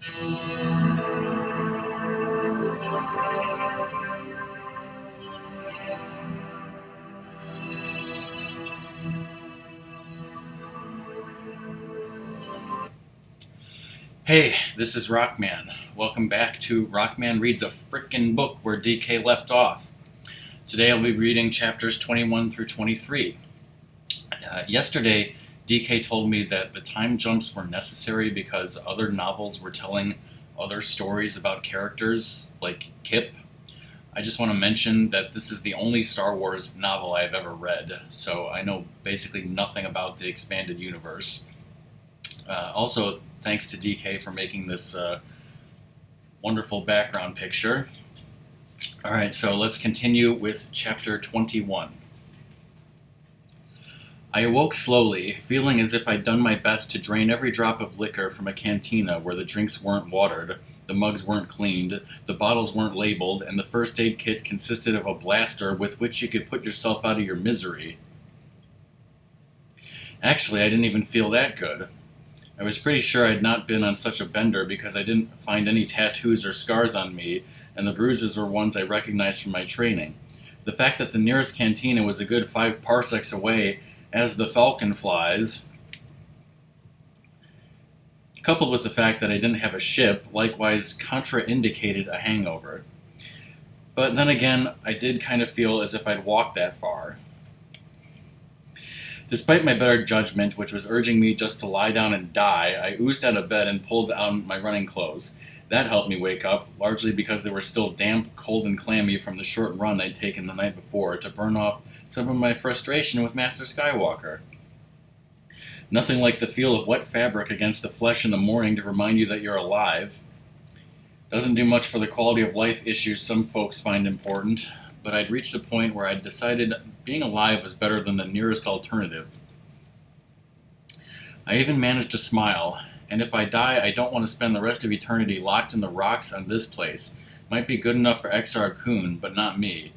Hey, this is RockMan. Welcome back to RockMan Reads, a Freakin Book where DK left off. Today I'll be reading chapters 21 through 23. Yesterday, DK told me that the time jumps were necessary because other novels were telling other stories about characters, like Kip. I just want to mention that this is the only Star Wars novel I've ever read, so I know basically nothing about the expanded universe. Also, thanks to DK for making this wonderful background picture. Alright, so let's continue with chapter 21. I awoke slowly, feeling as if I'd done my best to drain every drop of liquor from a cantina where the drinks weren't watered, the mugs weren't cleaned, the bottles weren't labeled, and the first aid kit consisted of a blaster with which you could put yourself out of your misery. Actually, I didn't even feel that good. I was pretty sure I'd not been on such a bender because I didn't find any tattoos or scars on me, and the bruises were ones I recognized from my training. The fact that the nearest cantina was a good 5 parsecs away, as the falcon flies, coupled with the fact that I didn't have a ship, likewise contraindicated a hangover. But then again, I did kind of feel as if I'd walked that far. Despite my better judgment, which was urging me just to lie down and die, I oozed out of bed and pulled on my running clothes. That helped me wake up, largely because they were still damp, cold, and clammy from the short run I'd taken the night before to burn off some of my frustration with Master Skywalker. Nothing like the feel of wet fabric against the flesh in the morning to remind you that you're alive. Doesn't do much for the quality of life issues some folks find important, but I'd reached a point where I'd decided being alive was better than the nearest alternative. I even managed to smile, and if I die, I don't want to spend the rest of eternity locked in the rocks on this place. Might be good enough for Exar Kun, but not me.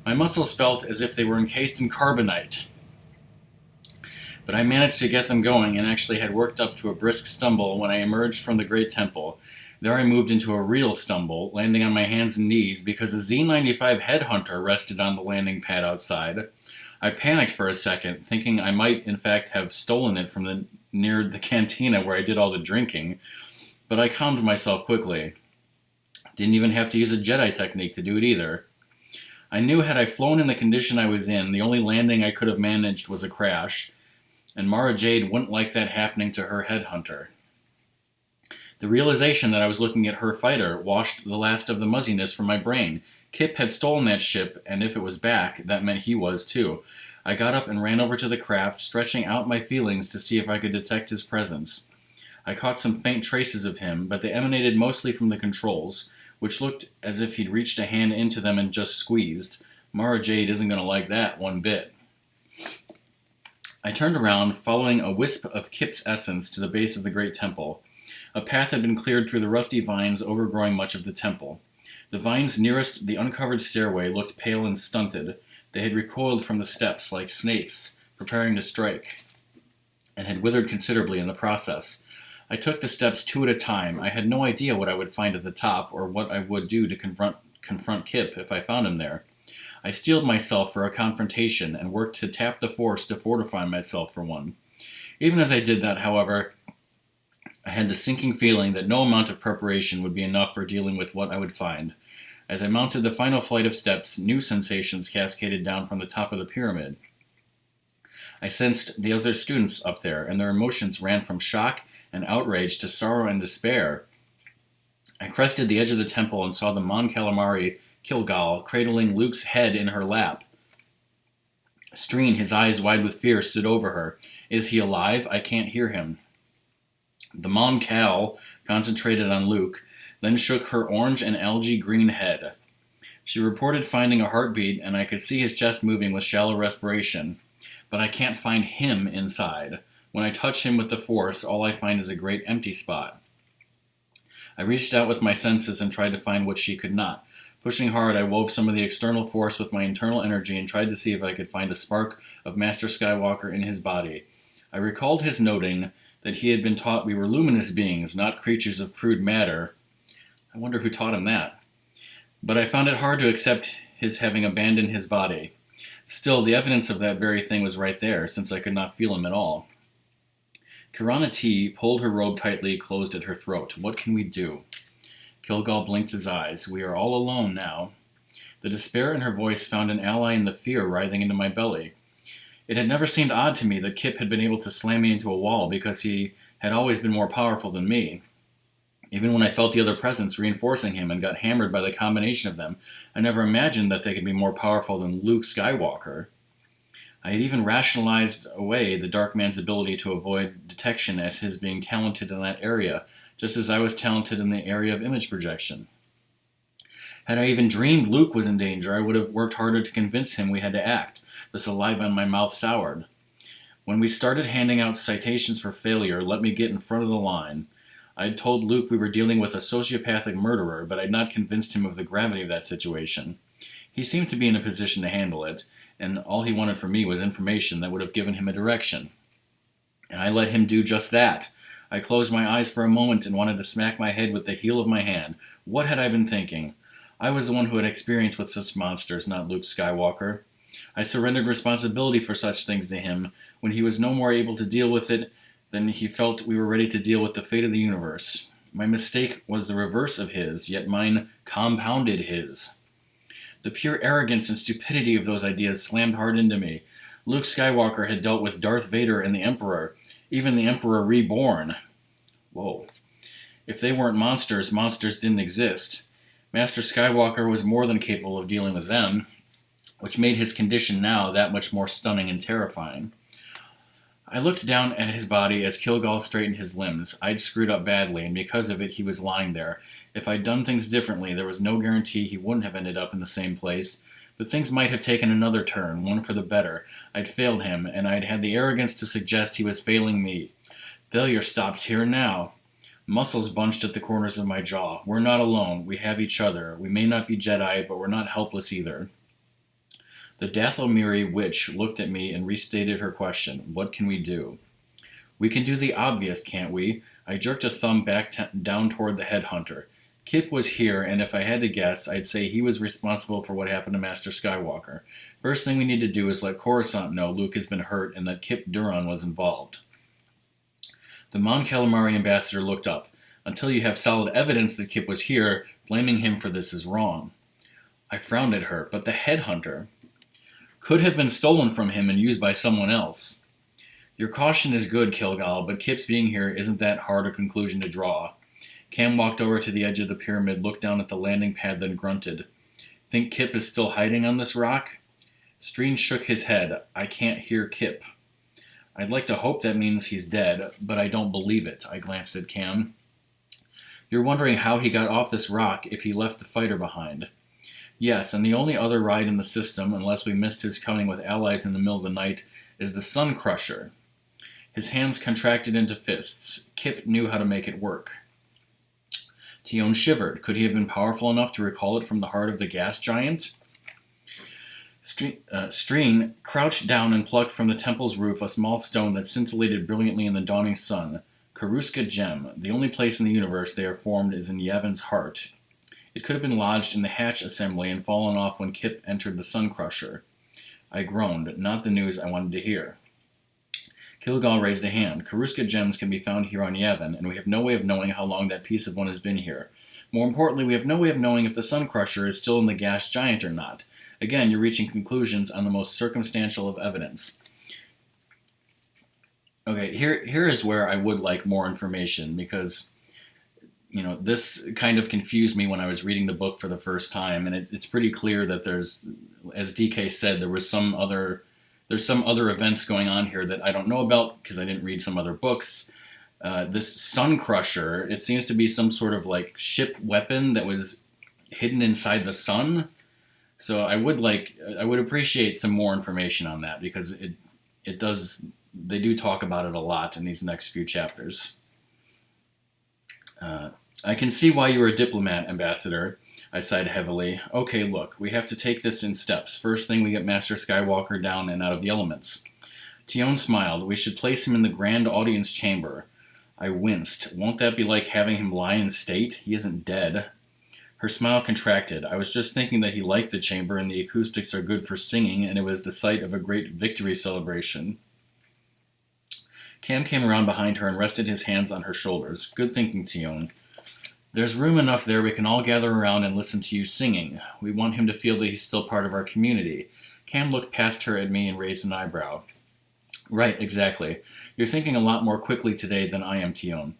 My muscles felt as if they were encased in carbonite. But I managed to get them going and actually had worked up to a brisk stumble when I emerged from the Great Temple. There I moved into a real stumble, landing on my hands and knees because a Z-95 headhunter rested on the landing pad outside. I panicked for a second, thinking I might in fact have stolen it from near the cantina where I did all the drinking, but I calmed myself quickly. Didn't even have to use a Jedi technique to do it either. I knew had I flown in the condition I was in, the only landing I could have managed was a crash, and Mara Jade wouldn't like that happening to her headhunter. The realization that I was looking at her fighter washed the last of the muzziness from my brain. Kip had stolen that ship, and if it was back, that meant he was too. I got up and ran over to the craft, stretching out my feelings to see if I could detect his presence. I caught some faint traces of him, but they emanated mostly from the controls, which looked as if he'd reached a hand into them and just squeezed. Mara Jade isn't going to like that one bit. I turned around, following a wisp of Kip's essence to the base of the Great Temple. A path had been cleared through the rusty vines overgrowing much of the temple. The vines nearest the uncovered stairway looked pale and stunted. They had recoiled from the steps like snakes, preparing to strike, and had withered considerably in the process. I took the steps 2 at a time. I had no idea what I would find at the top or what I would do to confront Kip if I found him there. I steeled myself for a confrontation and worked to tap the Force to fortify myself for one. Even as I did that, however, I had the sinking feeling that no amount of preparation would be enough for dealing with what I would find. As I mounted the final flight of steps, new sensations cascaded down from the top of the pyramid. I sensed the other students up there, and their emotions ran from shock and outrage to sorrow and despair. I crested the edge of the temple and saw the Mon Calamari Kilgal cradling Luke's head in her lap. Streen, his eyes wide with fear, stood over her. Is he alive? I can't hear him. The Mon Cal concentrated on Luke, then shook her orange and algae green head. She reported finding a heartbeat, and I could see his chest moving with shallow respiration. But I can't find him inside. When I touch him with the Force, all I find is a great empty spot. I reached out with my senses and tried to find what she could not. Pushing hard, I wove some of the external force with my internal energy and tried to see if I could find a spark of Master Skywalker in his body. I recalled his noting that he had been taught we were luminous beings, not creatures of crude matter. I wonder who taught him that. But I found it hard to accept his having abandoned his body. Still, the evidence of that very thing was right there, since I could not feel him at all. Kirana T pulled her robe tightly closed at her throat. What can we do? Kilgal blinked his eyes. We are all alone now. The despair in her voice found an ally in the fear writhing into my belly. It had never seemed odd to me that Kip had been able to slam me into a wall because he had always been more powerful than me. Even when I felt the other presence reinforcing him and got hammered by the combination of them, I never imagined that they could be more powerful than Luke Skywalker. I had even rationalized away the Dark Man's ability to avoid detection as his being talented in that area, just as I was talented in the area of image projection. Had I even dreamed Luke was in danger, I would have worked harder to convince him we had to act. The saliva in my mouth soured. When we started handing out citations for failure, let me get in front of the line. I had told Luke we were dealing with a sociopathic murderer, but I had not convinced him of the gravity of that situation. He seemed to be in a position to handle it, and all he wanted from me was information that would have given him a direction. And I let him do just that. I closed my eyes for a moment and wanted to smack my head with the heel of my hand. What had I been thinking? I was the one who had experience with such monsters, not Luke Skywalker. I surrendered responsibility for such things to him when he was no more able to deal with it than he felt we were ready to deal with the fate of the universe. My mistake was the reverse of his, yet mine compounded his. The pure arrogance and stupidity of those ideas slammed hard into me. Luke Skywalker had dealt with Darth Vader and the Emperor, even the Emperor reborn. Whoa. If they weren't monsters, monsters didn't exist. Master Skywalker was more than capable of dealing with them, which made his condition now that much more stunning and terrifying. I looked down at his body as Kilgal straightened his limbs. I'd screwed up badly, and because of it, he was lying there. If I'd done things differently, there was no guarantee he wouldn't have ended up in the same place. But things might have taken another turn, one for the better. I'd failed him, and I'd had the arrogance to suggest he was failing me. Failure stopped here now. Muscles bunched at the corners of my jaw. We're not alone. We have each other. We may not be Jedi, but we're not helpless either. The Dathomiri witch looked at me and restated her question. What can we do? We can do the obvious, can't we? I jerked a thumb back down toward the headhunter. Kip was here, and if I had to guess, I'd say he was responsible for what happened to Master Skywalker. First thing we need to do is let Coruscant know Luke has been hurt and that Kip Duran was involved. The Mon Calamari ambassador looked up. Until you have solid evidence that Kip was here, blaming him for this is wrong. I frowned at her, but the headhunter could have been stolen from him and used by someone else. Your caution is good, Kilgal, but Kip's being here isn't that hard a conclusion to draw. Cam walked over to the edge of the pyramid, looked down at the landing pad, then grunted. Think Kip is still hiding on this rock? Streen shook his head. I can't hear Kip. I'd like to hope that means he's dead, but I don't believe it. I glanced at Cam. You're wondering how he got off this rock if he left the fighter behind. Yes, and the only other ride in the system, unless we missed his coming with allies in the middle of the night, is the Sun Crusher. His hands contracted into fists. Kip knew how to make it work. Tion shivered. Could he have been powerful enough to recall it from the heart of the gas giant? Streen crouched down and plucked from the temple's roof a small stone that scintillated brilliantly in the dawning sun. Karuska Gem. The only place in the universe they are formed is in Yavin's heart. It could have been lodged in the hatch assembly and fallen off when Kip entered the Sun Crusher. I groaned, not the news I wanted to hear. Kilgal raised a hand. Karuska gems can be found here on Yavin, and we have no way of knowing how long that piece of one has been here. More importantly, we have no way of knowing if the Sun Crusher is still in the gas giant or not. Again, you're reaching conclusions on the most circumstantial of evidence. Okay, here is where I would like more information, because this kind of confused me when I was reading the book for the first time, and it's pretty clear that there's, as DK said, there's some other events going on here that I don't know about because I didn't read some other books. This Sun Crusher, it seems to be some sort of like ship weapon that was hidden inside the sun. So I would appreciate some more information on that, because they do talk about it a lot in these next few chapters. I can see why you are a diplomat, Ambassador. I sighed heavily. Okay, look, we have to take this in steps. First thing, we get Master Skywalker down and out of the elements. Tion smiled. We should place him in the Grand Audience Chamber. I winced. Won't that be like having him lie in state? He isn't dead. Her smile contracted. I was just thinking that he liked the chamber and the acoustics are good for singing, and it was the site of a great victory celebration. Cam came around behind her and rested his hands on her shoulders. Good thinking, Tion. There's room enough there we can all gather around and listen to you singing. We want him to feel that he's still part of our community. Cam looked past her at me and raised an eyebrow. Right, exactly. You're thinking a lot more quickly today than I am, Tion.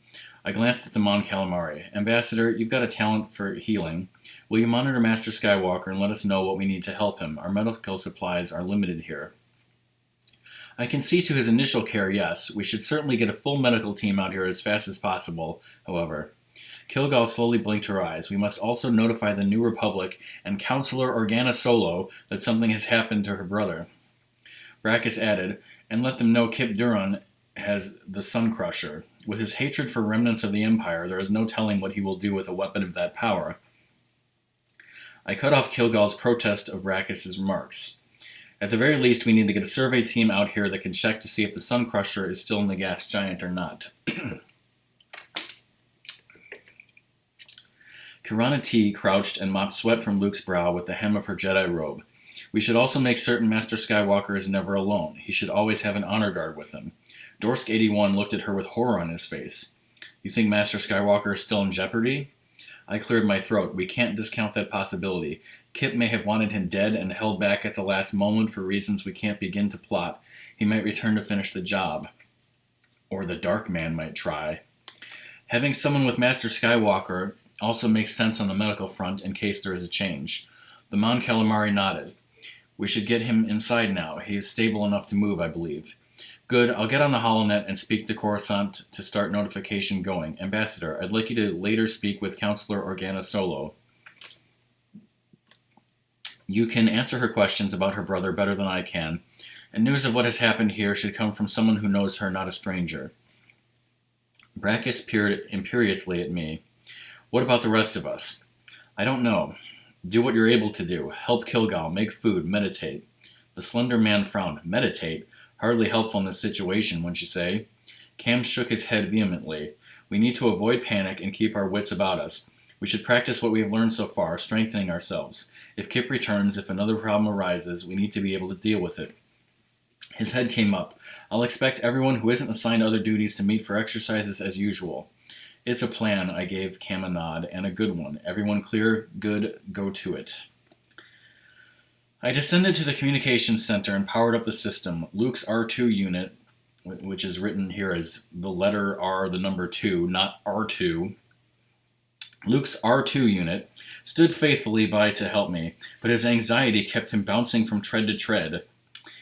I glanced at the Mon Calamari. Ambassador, you've got a talent for healing. Will you monitor Master Skywalker and let us know what we need to help him? Our medical supplies are limited here. I can see to his initial care, yes. We should certainly get a full medical team out here as fast as possible, however. Kilgal slowly blinked her eyes. We must also notify the New Republic and Counselor Organa Solo that something has happened to her brother. Brackus added, and let them know Kip Duron has the Sun Crusher. With his hatred for remnants of the Empire, there is no telling what he will do with a weapon of that power. I cut off Kilgal's protest of Brackus's remarks. At the very least, we need to get a survey team out here that can check to see if the Sun Crusher is still in the gas giant or not. Kirana T crouched and mopped sweat from Luke's brow with the hem of her Jedi robe. We should also make certain Master Skywalker is never alone. He should always have an honor guard with him. Dorsk 81 looked at her with horror on his face. You think Master Skywalker is still in jeopardy? I cleared my throat. We can't discount that possibility. Kip may have wanted him dead and held back at the last moment for reasons we can't begin to plot. He might return to finish the job. Or the Dark Man might try. Having someone with Master Skywalker also makes sense on the medical front in case there is a change. The Mon Calamari nodded. We should get him inside now. He is stable enough to move, I believe. Good, I'll get on the HoloNet and speak to Coruscant to start notification going. Ambassador, I'd like you to later speak with Counselor Organa Solo. You can answer her questions about her brother better than I can, and news of what has happened here should come from someone who knows her, not a stranger. Brackus peered imperiously at me. What about the rest of us? I don't know. Do what you're able to do. Help Kilgal, make food, meditate. The slender man frowned. Meditate? Hardly helpful in this situation, wouldn't you say? Cam shook his head vehemently. We need to avoid panic and keep our wits about us. We should practice what we have learned so far, strengthening ourselves. If Kip returns, if another problem arises, we need to be able to deal with it. His head came up. I'll expect everyone who isn't assigned other duties to meet for exercises as usual. It's a plan, I gave Cam a nod, and a good one. Everyone clear? Good. Go to it. I descended to the communications center and powered up the system. Luke's R2 unit, which is written here as the letter R, the number 2, not R2. Luke's R2 unit stood faithfully by to help me, but his anxiety kept him bouncing from tread to tread.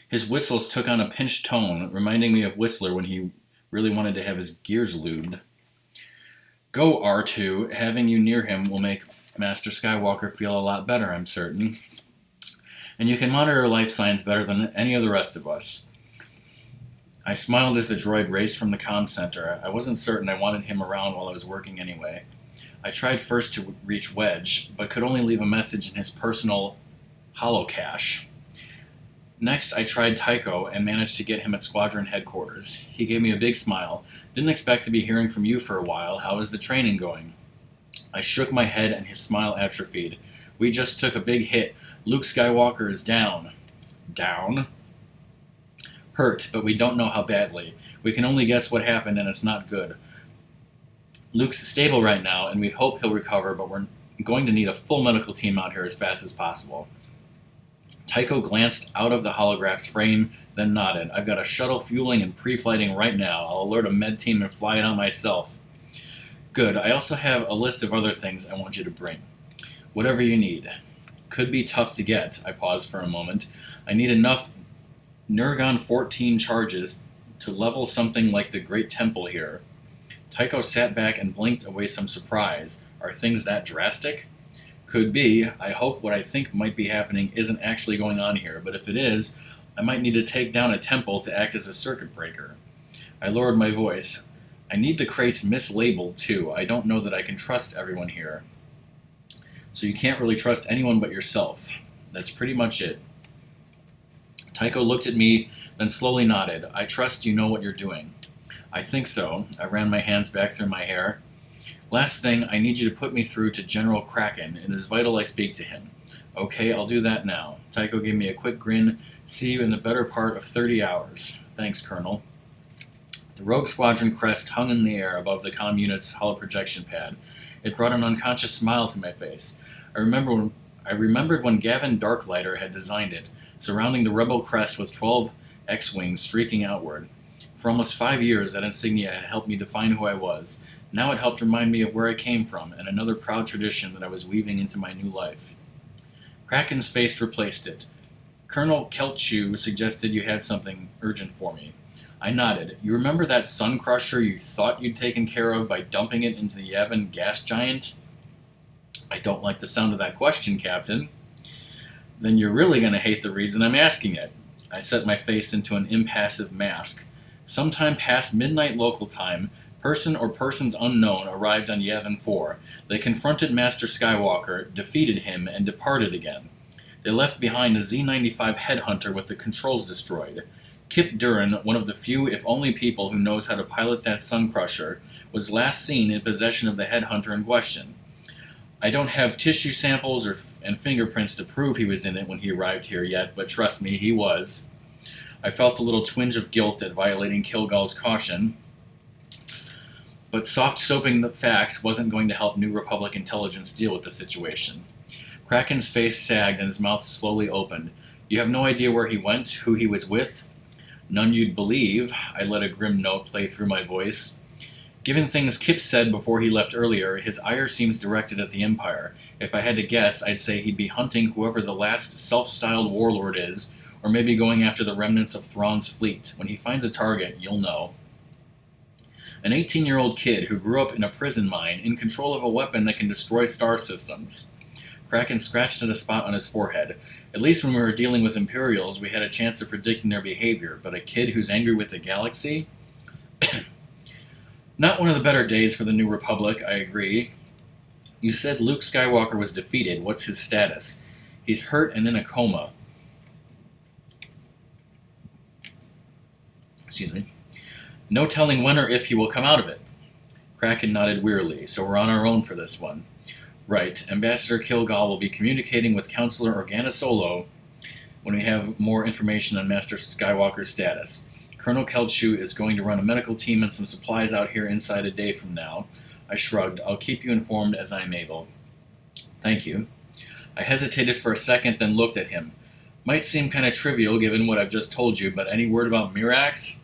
His whistles took on a pinched tone, reminding me of Whistler when he really wanted to have his gears lubed. Go, R2. Having you near him will make Master Skywalker feel a lot better, I'm certain. And you can monitor life signs better than any of the rest of us. I smiled as the droid raced from the comm center. I wasn't certain I wanted him around while I was working anyway. I tried first to reach Wedge, but could only leave a message in his personal holocache. Next, I tried Tycho and managed to get him at squadron headquarters. He gave me a big smile. Didn't expect to be hearing from you for a while. How is the training going? I shook my head and his smile atrophied. We just took a big hit. Luke Skywalker is down. Down? Hurt, but we don't know how badly. We can only guess what happened, and it's not good. Luke's stable right now, and we hope he'll recover, but we're going to need a full medical team out here as fast as possible. Tycho glanced out of the holograph's frame, then nodded. I've got a shuttle fueling and pre-flighting right now. I'll alert a med team and fly it on myself. Good. I also have a list of other things I want you to bring. Whatever you need. Could be tough to get. I paused for a moment. I need enough Nurgon 14 charges to level something like the Great Temple here. Tycho sat back and blinked away some surprise. Are things that drastic? Could be. I hope what I think might be happening isn't actually going on here, but if it is, I might need to take down a temple to act as a circuit breaker. I lowered my voice. I need the crates mislabeled, too. I don't know that I can trust everyone here. So you can't really trust anyone but yourself. That's pretty much it. Tycho looked at me, then slowly nodded. I trust you know what you're doing. I think so. I ran my hands back through my hair. Last thing, I need you to put me through to General Kraken. It is vital I speak to him. Okay, I'll do that now. Tycho gave me a quick grin. See you in the better part of 30 hours. Thanks, Colonel. The Rogue Squadron crest hung in the air above the comm unit's hollow projection pad. It brought an unconscious smile to my face. I remembered when Gavin Darklighter had designed it, surrounding the rebel crest with 12 X-wings streaking outward. For almost 5 years, that insignia had helped me define who I was. Now it helped remind me of where I came from, and another proud tradition that I was weaving into my new life. Kraken's face replaced it. Colonel Kelchu suggested you had something urgent for me. I nodded. You remember that sun crusher you thought you'd taken care of by dumping it into the Yavin gas giant? I don't like the sound of that question, Captain. Then you're really going to hate the reason I'm asking it. I set my face into an impassive mask. Sometime past midnight local time, person or persons unknown arrived on Yavin 4. They confronted Master Skywalker, defeated him, and departed again. They left behind a Z-95 headhunter with the controls destroyed. Kip Duran, one of the few, if only people who knows how to pilot that sun crusher, was last seen in possession of the headhunter in question. I don't have tissue samples and fingerprints to prove he was in it when he arrived here yet, but trust me, he was. I felt a little twinge of guilt at violating Kilgal's caution, but soft-soaping the facts wasn't going to help New Republic intelligence deal with the situation. Kraken's face sagged and his mouth slowly opened. You have no idea where he went, who he was with? None you'd believe. I let a grim note play through my voice. Given things Kip said before he left earlier, his ire seems directed at the Empire. If I had to guess, I'd say he'd be hunting whoever the last self-styled warlord is, or maybe going after the remnants of Thrawn's fleet. When he finds a target, you'll know. An 18-year-old kid who grew up in a prison mine, in control of a weapon that can destroy star systems. Kraken scratched at a spot on his forehead. At least when we were dealing with Imperials, we had a chance of predicting their behavior, but a kid who's angry with the galaxy? Not one of the better days for the New Republic, I agree. You said Luke Skywalker was defeated. What's his status? He's hurt and in a coma. Excuse me. No telling when or if he will come out of it. Kraken nodded wearily, so we're on our own for this one. Right. Ambassador Kilgal will be communicating with Counselor Organa Solo when we have more information on Master Skywalker's status. Colonel Kelchu is going to run a medical team and some supplies out here inside a day from now. I shrugged. I'll keep you informed as I'm able. Thank you. I hesitated for a second, then looked at him. Might seem kind of trivial given what I've just told you, but any word about Mirax?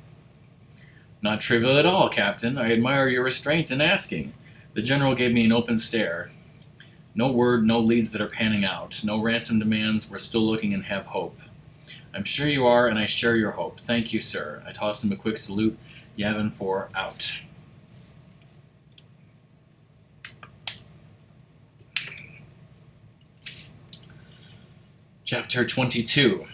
Not trivial at all, Captain. I admire your restraint in asking. The General gave me an open stare. No word, no leads that are panning out. No ransom demands. We're still looking and have hope. I'm sure you are, and I share your hope. Thank you, sir. I tossed him a quick salute. Yavin 4 out. Chapter 22.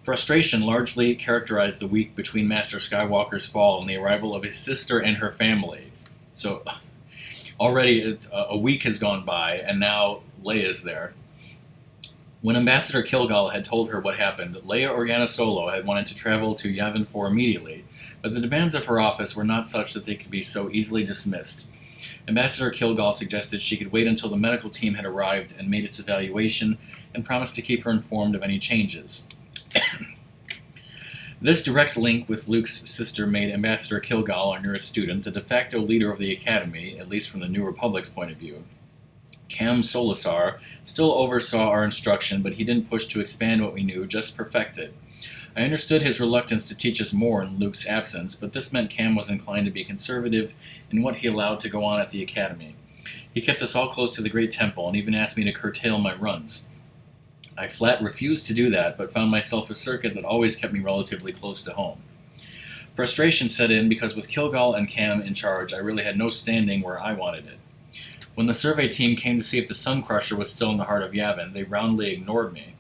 Frustration largely characterized the week between Master Skywalker's fall and the arrival of his sister and her family. So, already a week has gone by, and now Leia's there. When Ambassador Kilgal had told her what happened, Leia Organa Solo had wanted to travel to Yavin 4 immediately, but the demands of her office were not such that they could be so easily dismissed. Ambassador Kilgal suggested she could wait until the medical team had arrived and made its evaluation, and promised to keep her informed of any changes. This direct link with Luke's sister made Ambassador Kilgal, our nearest student, the de facto leader of the Academy, at least from the New Republic's point of view. Cam Solasar still oversaw our instruction, but he didn't push to expand what we knew, just perfect it. I understood his reluctance to teach us more in Luke's absence, but this meant Cam was inclined to be conservative in what he allowed to go on at the Academy. He kept us all close to the Great Temple, and even asked me to curtail my runs. I flat refused to do that, but found myself a circuit that always kept me relatively close to home. Frustration set in because with Kilgal and Cam in charge, I really had no standing where I wanted it. When the survey team came to see if the Sun Crusher was still in the heart of Yavin, they roundly ignored me.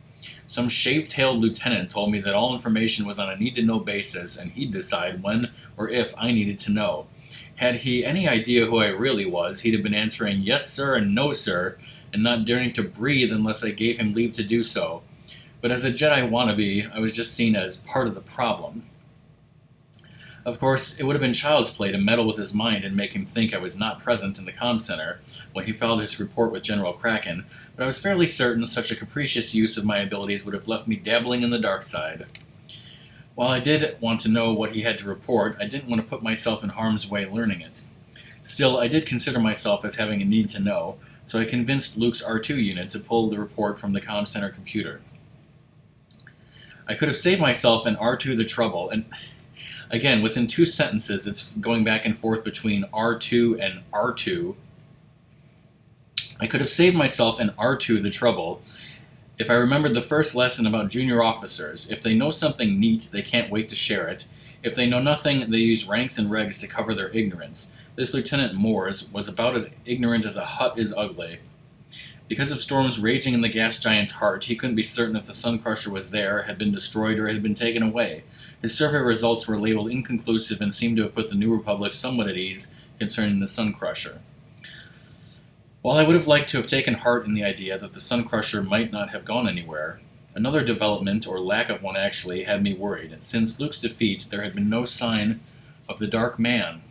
Some shave-tailed lieutenant told me that all information was on a need-to-know basis, and he'd decide when or if I needed to know. Had he any idea who I really was, he'd have been answering yes sir and no sir, and not daring to breathe unless I gave him leave to do so. But as a Jedi wannabe, I was just seen as part of the problem. Of course, it would have been child's play to meddle with his mind and make him think I was not present in the comm center when he filed his report with General Kraken, but I was fairly certain such a capricious use of my abilities would have left me dabbling in the dark side. While I did want to know what he had to report, I didn't want to put myself in harm's way learning it. Still, I did consider myself as having a need to know, so I convinced Luke's R2 unit to pull the report from the comm center computer. I could have saved myself and R2 the trouble, and again, within 2 sentences, it's going back and forth between R2 and R2. I could have saved myself and R2 the trouble if I remembered the first lesson about junior officers. If they know something neat, they can't wait to share it. If they know nothing, they use ranks and regs to cover their ignorance. This Lieutenant Moores was about as ignorant as a hut is ugly. Because of storms raging in the gas giant's heart, he couldn't be certain if the Sun Crusher was there, had been destroyed, or had been taken away. His survey results were labeled inconclusive and seemed to have put the New Republic somewhat at ease concerning the Sun Crusher. While I would have liked to have taken heart in the idea that the Sun Crusher might not have gone anywhere, another development, or lack of one actually, had me worried. Since Luke's defeat, there had been no sign of the Dark Man.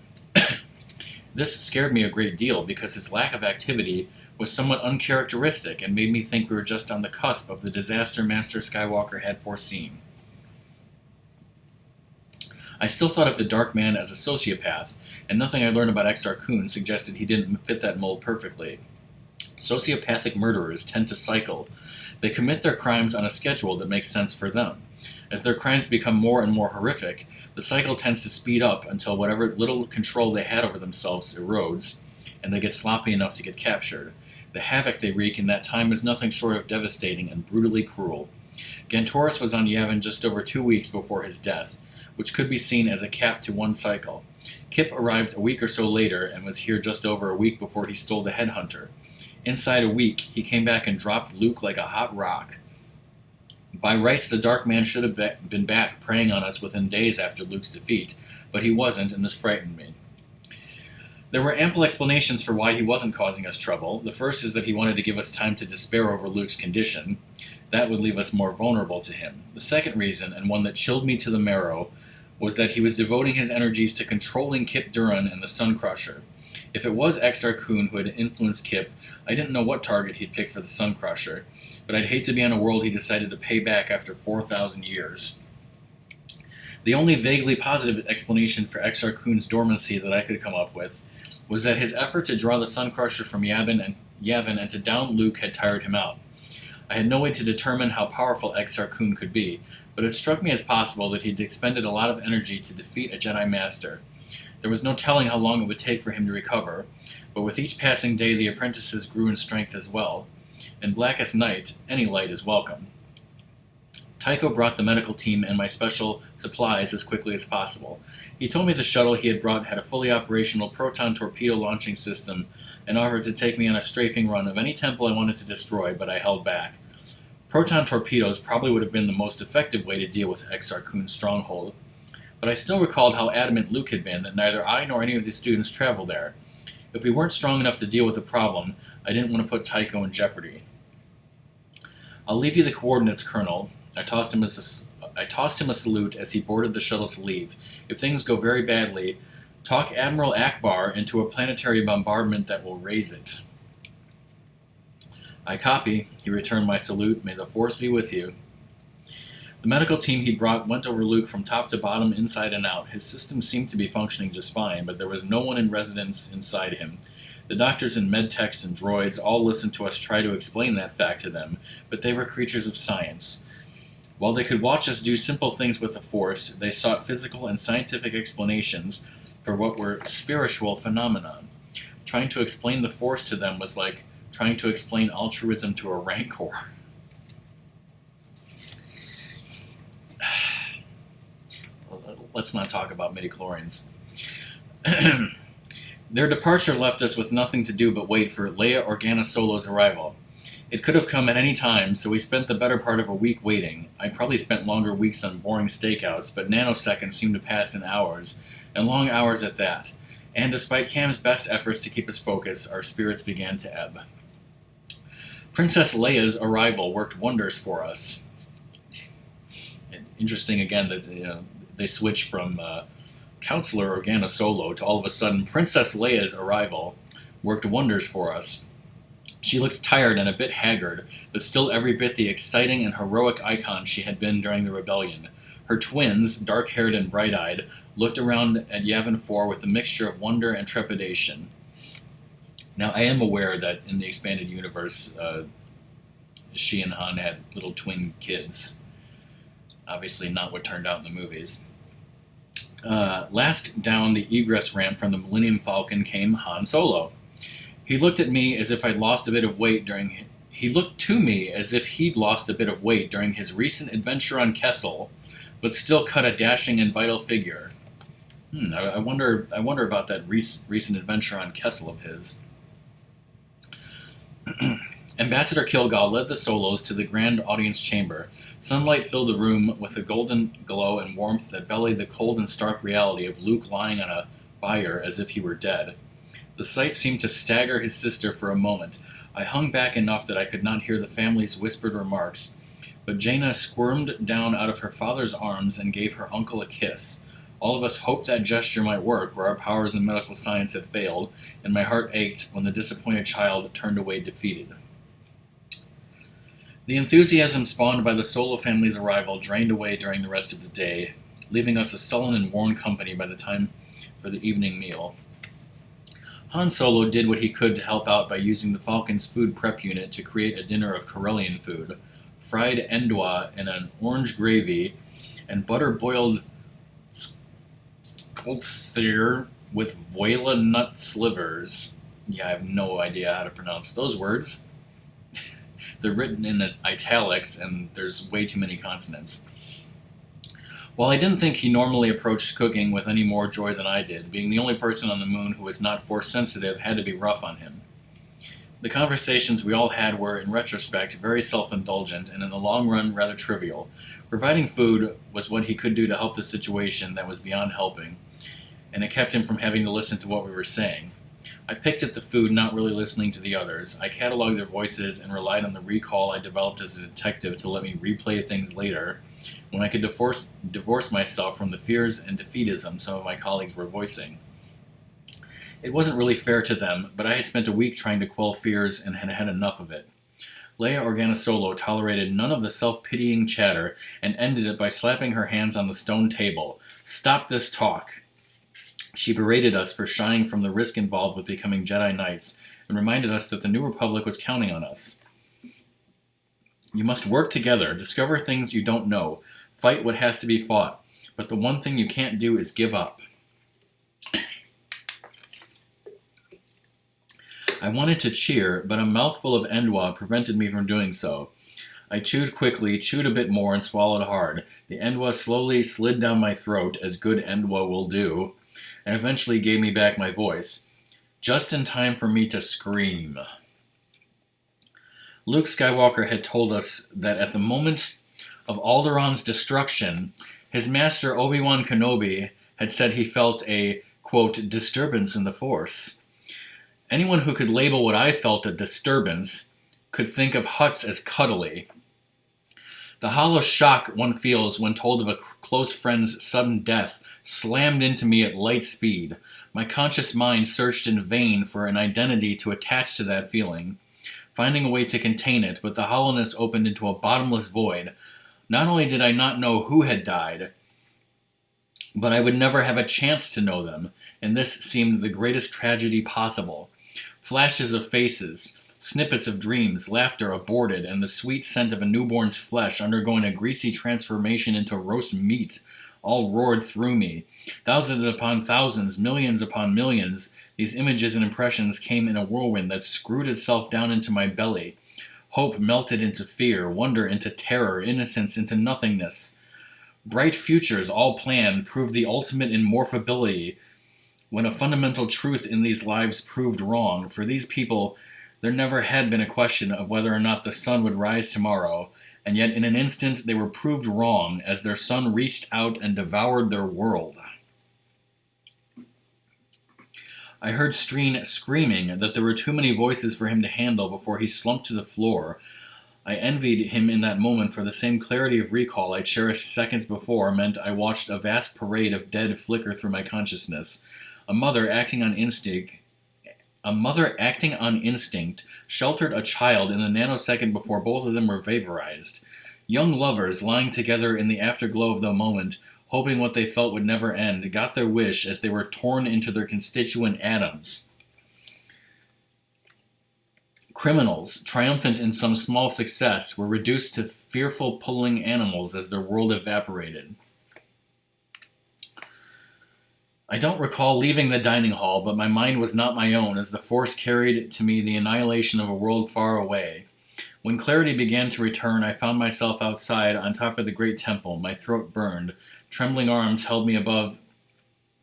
This scared me a great deal because his lack of activity was somewhat uncharacteristic and made me think we were just on the cusp of the disaster Master Skywalker had foreseen. I still thought of the Dark Man as a sociopath, and nothing I learned about Exar Kun suggested he didn't fit that mold perfectly. Sociopathic murderers tend to cycle. They commit their crimes on a schedule that makes sense for them. As their crimes become more and more horrific, the cycle tends to speed up until whatever little control they had over themselves erodes, and they get sloppy enough to get captured. The havoc they wreak in that time is nothing short of devastating and brutally cruel. Gantoris was on Yavin just over 2 weeks before his death, which could be seen as a cap to one cycle. Kip arrived a week or so later and was here just over a week before he stole the Headhunter. Inside a week, he came back and dropped Luke like a hot rock. By rights, the Dark Man should have been back preying on us within days after Luke's defeat, but he wasn't, and this frightened me. There were ample explanations for why he wasn't causing us trouble. The first is that he wanted to give us time to despair over Luke's condition. That would leave us more vulnerable to him. The second reason, and one that chilled me to the marrow, was that he was devoting his energies to controlling Kip Duran and the Sun Crusher. If it was Exar Kun who had influenced Kip, I didn't know what target he'd pick for the Sun Crusher, but I'd hate to be on a world he decided to pay back after 4,000 years. The only vaguely positive explanation for Exar Kun's dormancy that I could come up with was that his effort to draw the Sun Crusher from Yavin and to down Luke had tired him out. I had no way to determine how powerful Exar Kun could be, but it struck me as possible that he'd expended a lot of energy to defeat a Jedi Master. There was no telling how long it would take for him to recover, but with each passing day the apprentices grew in strength as well. In blackest night, any light is welcome. Tycho brought the medical team and my special supplies as quickly as possible. He told me the shuttle he had brought had a fully operational proton torpedo launching system and offered to take me on a strafing run of any temple I wanted to destroy, but I held back. Proton torpedoes probably would have been the most effective way to deal with Exar Kun's stronghold, but I still recalled how adamant Luke had been that neither I nor any of the students travel there. If we weren't strong enough to deal with the problem, I didn't want to put Tycho in jeopardy. "I'll leave you the coordinates, Colonel." I tossed him a salute as he boarded the shuttle to leave. "If things go very badly, talk Admiral Akbar into a planetary bombardment that will raise it." "I copy," he returned my salute. "May the Force be with you." The medical team he'd brought went over Luke from top to bottom, inside and out. His system seemed to be functioning just fine, but there was no one in residence inside him. The doctors and medtechs and droids all listened to us try to explain that fact to them, but they were creatures of science. While they could watch us do simple things with the Force, they sought physical and scientific explanations for what were spiritual phenomena. Trying to explain the Force to them was like trying to explain altruism to a rancor. Let's not talk about midichlorians. Their departure left us with nothing to do but wait for Leia Organa Solo's arrival. It could have come at any time, so we spent the better part of a week waiting. I probably spent longer weeks on boring stakeouts, but nanoseconds seemed to pass in hours, and long hours at that. And despite Cam's best efforts to keep us focused, our spirits began to ebb. Princess Leia's arrival worked wonders for us. Interesting again that they switch from Counselor Organa Solo to all of a sudden Princess Leia's arrival worked wonders for us. She looked tired and a bit haggard, but still every bit the exciting and heroic icon she had been during the rebellion. Her twins, dark-haired and bright-eyed, looked around at Yavin 4 with a mixture of wonder and trepidation. Now, I am aware that in the expanded universe, she and Han had little twin kids. Obviously not what turned out in the movies. Last down the egress ramp from the Millennium Falcon came Han Solo. He looked at me as if I'd lost a bit of weight during... He looked to me as if he'd lost a bit of weight during his recent adventure on Kessel, but still cut a dashing and vital figure. I wonder about that recent adventure on Kessel of his. Ambassador Kilgal led the Solos to the grand audience chamber. Sunlight filled the room with a golden glow and warmth that belied the cold and stark reality of Luke lying on a bier as if he were dead. The sight seemed to stagger his sister for a moment. I hung back enough that I could not hear the family's whispered remarks, but Jaina squirmed down out of her father's arms and gave her uncle a kiss. All of us hoped that gesture might work where our powers in medical science had failed, and my heart ached when the disappointed child turned away defeated. The enthusiasm spawned by the Solo family's arrival drained away during the rest of the day, leaving us a sullen and worn company by the time for the evening meal. Han Solo did what he could to help out by using the Falcon's food prep unit to create a dinner of Corellian food, fried endwa in an orange gravy, and butter-boiled skolthir with voila nut slivers. Yeah, I have no idea how to pronounce those words. They're written in italics, and there's way too many consonants. While I didn't think he normally approached cooking with any more joy than I did, being the only person on the moon who was not Force-sensitive had to be rough on him. The conversations we all had were, in retrospect, very self-indulgent, and in the long run, rather trivial. Providing food was what he could do to help the situation that was beyond helping, and it kept him from having to listen to what we were saying. I picked at the food, not really listening to the others. I cataloged their voices and relied on the recall I developed as a detective to let me replay things later, when I could divorce myself from the fears and defeatism some of my colleagues were voicing. It wasn't really fair to them, but I had spent a week trying to quell fears and had had enough of it. Leia Organa Solo tolerated none of the self-pitying chatter and ended it by slapping her hands on the stone table. "Stop this talk." She berated us for shying from the risk involved with becoming Jedi Knights and reminded us that the New Republic was counting on us. "You must work together, discover things you don't know, fight what has to be fought, but the one thing you can't do is give up." I wanted to cheer, but a mouthful of endwa prevented me from doing so. I chewed quickly, chewed a bit more, and swallowed hard. The endwa slowly slid down my throat, as good endwa will do, and eventually gave me back my voice, just in time for me to scream. Luke Skywalker had told us that at the moment of Alderaan's destruction, his master Obi-Wan Kenobi had said he felt a, quote, disturbance in the Force. Anyone who could label what I felt a disturbance could think of Hutts as cuddly. The hollow shock one feels when told of a close friend's sudden death slammed into me at light speed. My conscious mind searched in vain for an identity to attach to that feeling, finding a way to contain it, but the hollowness opened into a bottomless void. Not only did I not know who had died, but I would never have a chance to know them, and this seemed the greatest tragedy possible. Flashes of faces, snippets of dreams, laughter aborted, and the sweet scent of a newborn's flesh undergoing a greasy transformation into roast meat all roared through me. Thousands upon thousands, millions upon millions, these images and impressions came in a whirlwind that screwed itself down into my belly. Hope melted into fear, wonder into terror, innocence into nothingness. Bright futures, all planned, proved the ultimate in morphability, when a fundamental truth in these lives proved wrong. For these people, there never had been a question of whether or not the sun would rise tomorrow, and yet in an instant they were proved wrong as their sun reached out and devoured their world. I heard Streen screaming that there were too many voices for him to handle before he slumped to the floor. I envied him in that moment, for the same clarity of recall I cherished seconds before meant I watched a vast parade of dead flicker through my consciousness. A mother acting on instinct sheltered a child in the nanosecond before both of them were vaporized. Young lovers, lying together in the afterglow of the moment, hoping what they felt would never end, got their wish as they were torn into their constituent atoms. Criminals, triumphant in some small success, were reduced to fearful pulling animals as their world evaporated. I don't recall leaving the dining hall, but my mind was not my own as the force carried to me the annihilation of a world far away. When clarity began to return, I found myself outside on top of the great temple. My throat burned. Trembling arms held me up above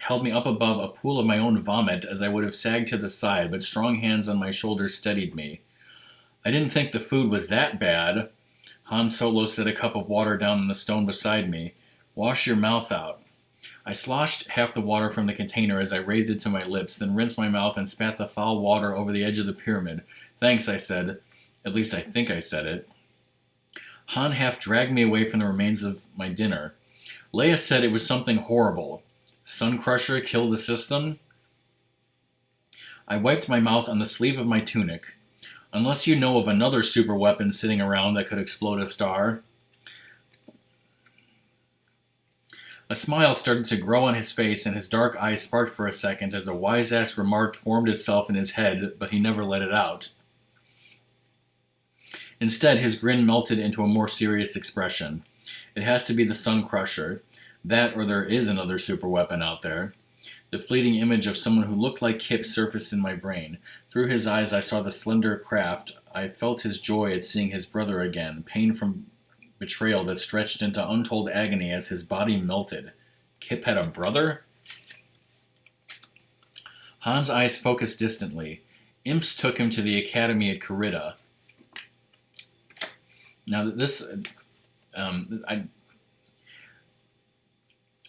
a pool of my own vomit as I would have sagged to the side, but strong hands on my shoulders steadied me. I didn't think the food was that bad. Han Solo set a cup of water down on the stone beside me. Wash your mouth out. I sloshed half the water from the container as I raised it to my lips, then rinsed my mouth and spat the foul water over the edge of the pyramid. Thanks, I said. At least I think I said it. Han half dragged me away from the remains of my dinner. Leia said it was something horrible. Sun Crusher kill the system? I wiped my mouth on the sleeve of my tunic. Unless you know of another super weapon sitting around that could explode a star. A smile started to grow on his face, and his dark eyes sparked for a second as a wise-ass remark formed itself in his head, but he never let it out. Instead, his grin melted into a more serious expression. It has to be the Sun Crusher. That, or there is another superweapon out there. The fleeting image of someone who looked like Kip surfaced in my brain. Through his eyes I saw the slender craft. I felt his joy at seeing his brother again, pain from betrayal that stretched into untold agony as his body melted. Kip had a brother? Han's eyes focused distantly. Imps took him to the academy at Kurita. Now this,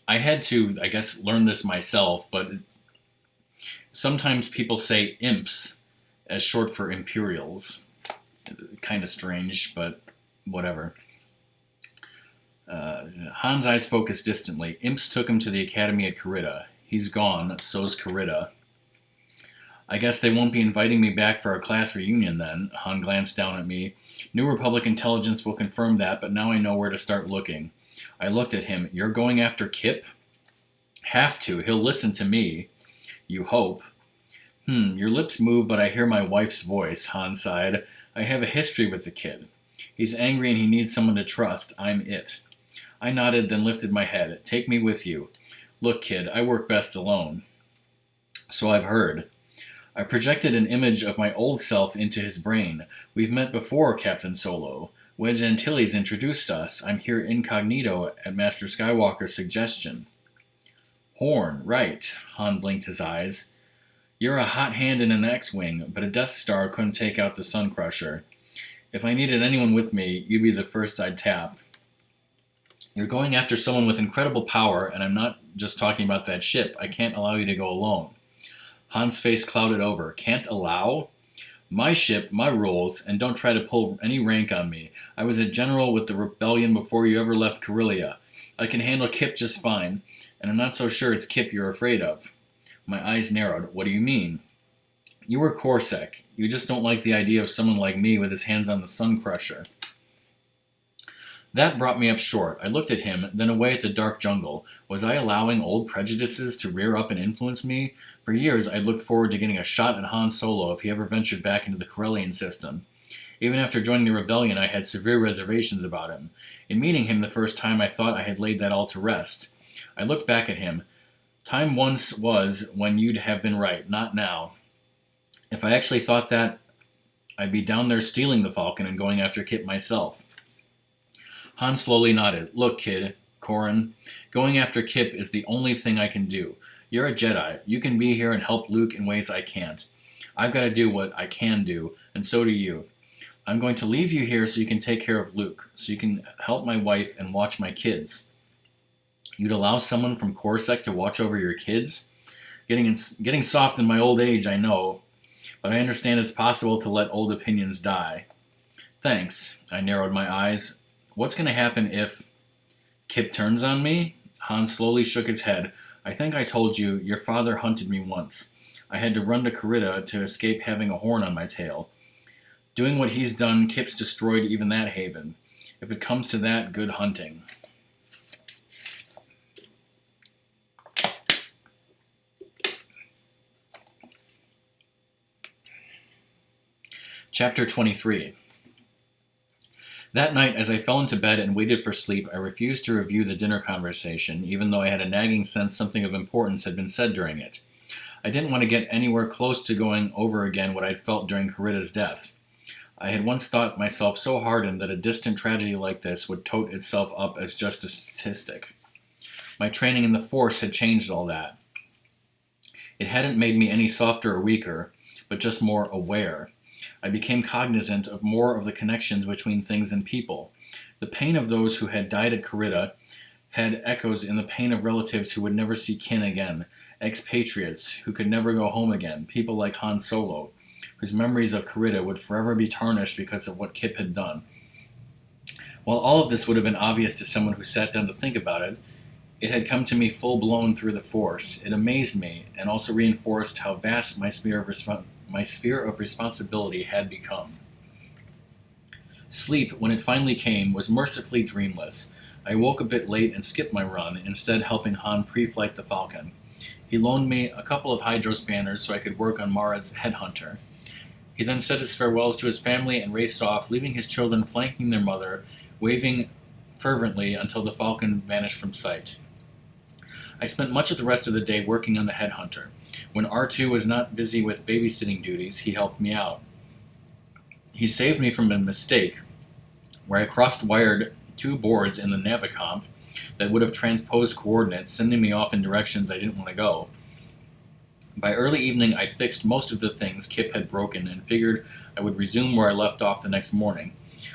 I had to, I guess, learn this myself, but sometimes people say imps as short for Imperials. Kind of strange, but whatever. Han's eyes focused distantly. Imps took him to the academy at Kurita. He's gone, so's Kurita. I guess they won't be inviting me back for our class reunion then. Han glanced down at me. New Republic intelligence will confirm that, but now I know where to start looking. I looked at him. You're going after Kip? Have to. He'll listen to me. You hope. Your lips move, but I hear my wife's voice, Han sighed. I have a history with the kid. He's angry and he needs someone to trust. I'm it. I nodded, then lifted my head. Take me with you. Look, kid, I work best alone. So I've heard. I projected an image of my old self into his brain. We've met before, Captain Solo. Wedge Antilles introduced us. I'm here incognito at Master Skywalker's suggestion. Horn, right. Han blinked his eyes. You're a hot hand in an X-Wing, but a Death Star couldn't take out the Sun Crusher. If I needed anyone with me, you'd be the first I'd tap. You're going after someone with incredible power, and I'm not just talking about that ship. I can't allow you to go alone. Han's face clouded over. Can't allow? My ship, my rules, and don't try to pull any rank on me. I was a general with the rebellion before you ever left Corellia. I can handle Kip just fine, and I'm not so sure it's Kip you're afraid of. My eyes narrowed. What do you mean? You were Corsac. You just don't like the idea of someone like me with his hands on the Sun Crusher. That brought me up short. I looked at him, then away at the dark jungle. Was I allowing old prejudices to rear up and influence me? For years, I'd looked forward to getting a shot at Han Solo if he ever ventured back into the Corellian system. Even after joining the rebellion, I had severe reservations about him. In meeting him the first time, I thought I had laid that all to rest. I looked back at him. Time once was when you'd have been right, not now. If I actually thought that, I'd be down there stealing the Falcon and going after Kip myself. Han slowly nodded. Look, kid, Corran, going after Kip is the only thing I can do. You're a Jedi. You can be here and help Luke in ways I can't. I've got to do what I can do, and so do you. I'm going to leave you here so you can take care of Luke, so you can help my wife and watch my kids. You'd allow someone from Corsac to watch over your kids? Getting soft in my old age, I know, but I understand it's possible to let old opinions die. Thanks. I narrowed my eyes. What's going to happen if Kip turns on me? Han slowly shook his head. I think I told you, your father hunted me once. I had to run to Corrida to escape having a horn on my tail. Doing what he's done, Kip's destroyed even that haven. If it comes to that, good hunting. Chapter 23. That night, as I fell into bed and waited for sleep, I refused to review the dinner conversation, even though I had a nagging sense something of importance had been said during it. I didn't want to get anywhere close to going over again what I'd felt during Corrida's death. I had once thought myself so hardened that a distant tragedy like this would tote itself up as just a statistic. My training in the Force had changed all that. It hadn't made me any softer or weaker, but just more aware. I became cognizant of more of the connections between things and people. The pain of those who had died at Corrida had echoes in the pain of relatives who would never see kin again, expatriates who could never go home again, people like Han Solo, whose memories of Corrida would forever be tarnished because of what Kip had done. While all of this would have been obvious to someone who sat down to think about it, it had come to me full-blown through the Force. It amazed me, and also reinforced how vast my sphere of responsibility had become. Sleep, when it finally came, was mercifully dreamless. I woke a bit late and skipped my run, instead helping Han pre-flight the Falcon. He loaned me a couple of hydro spanners so I could work on Mara's headhunter. He then said his farewells to his family and raced off, leaving his children flanking their mother, waving fervently until the Falcon vanished from sight. I spent much of the rest of the day working on the headhunter. When R2 was not busy with babysitting duties, he helped me out. He saved me from a mistake where I cross-wired two boards in the Navicomp that would have transposed coordinates, sending me off in directions I didn't want to go. By early evening, I'd fixed most of the things Kip had broken and figured I would resume where I left off the next morning.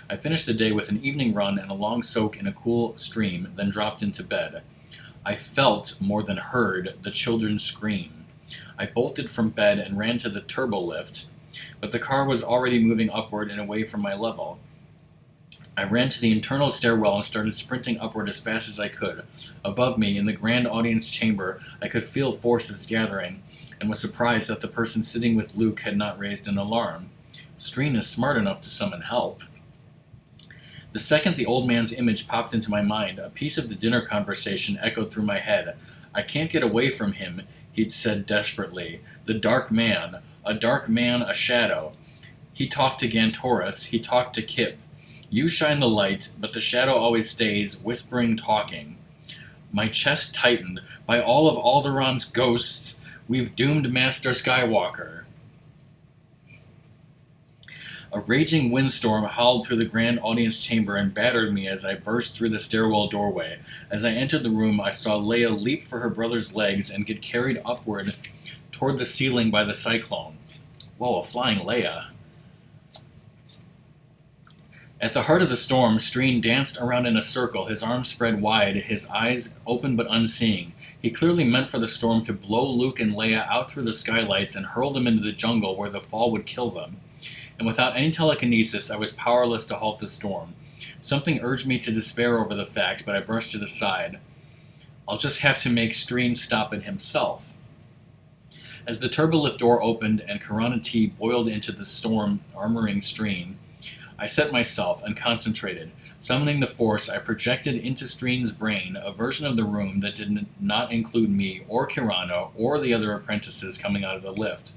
I finished the day with an evening run and a long soak in a cool stream, then dropped into bed. I felt, more than heard, the children scream. I bolted from bed and ran to the turbo lift, but the car was already moving upward and away from my level. I ran to the internal stairwell and started sprinting upward as fast as I could. Above me, in the grand audience chamber, I could feel forces gathering, and was surprised that the person sitting with Luke had not raised an alarm. Streen is smart enough to summon help. The second the old man's image popped into my mind, a piece of the dinner conversation echoed through my head. I can't get away from him, he'd said desperately. The dark man, a shadow. He talked to Gantoris, he talked to Kip. You shine the light, but the shadow always stays, whispering, talking. My chest tightened. By all of Alderaan's ghosts, we've doomed Master Skywalker. A raging windstorm howled through the grand audience chamber and battered me as I burst through the stairwell doorway. As I entered the room, I saw Leia leap for her brother's legs and get carried upward toward the ceiling by the cyclone. Whoa, a flying Leia. At the heart of the storm, Streen danced around in a circle, his arms spread wide, his eyes open but unseeing. He clearly meant for the storm to blow Luke and Leia out through the skylights and hurl them into the jungle where the fall would kill them. And without any telekinesis, I was powerless to halt the storm. Something urged me to despair over the fact, but I brushed it aside. I'll just have to make Streen stop it himself. As the turbolift door opened and Karana T boiled into the storm, armoring Streen, I set myself and concentrated. Summoning the Force, I projected into Streen's brain a version of the room that did not include me or Kirana or the other apprentices coming out of the lift.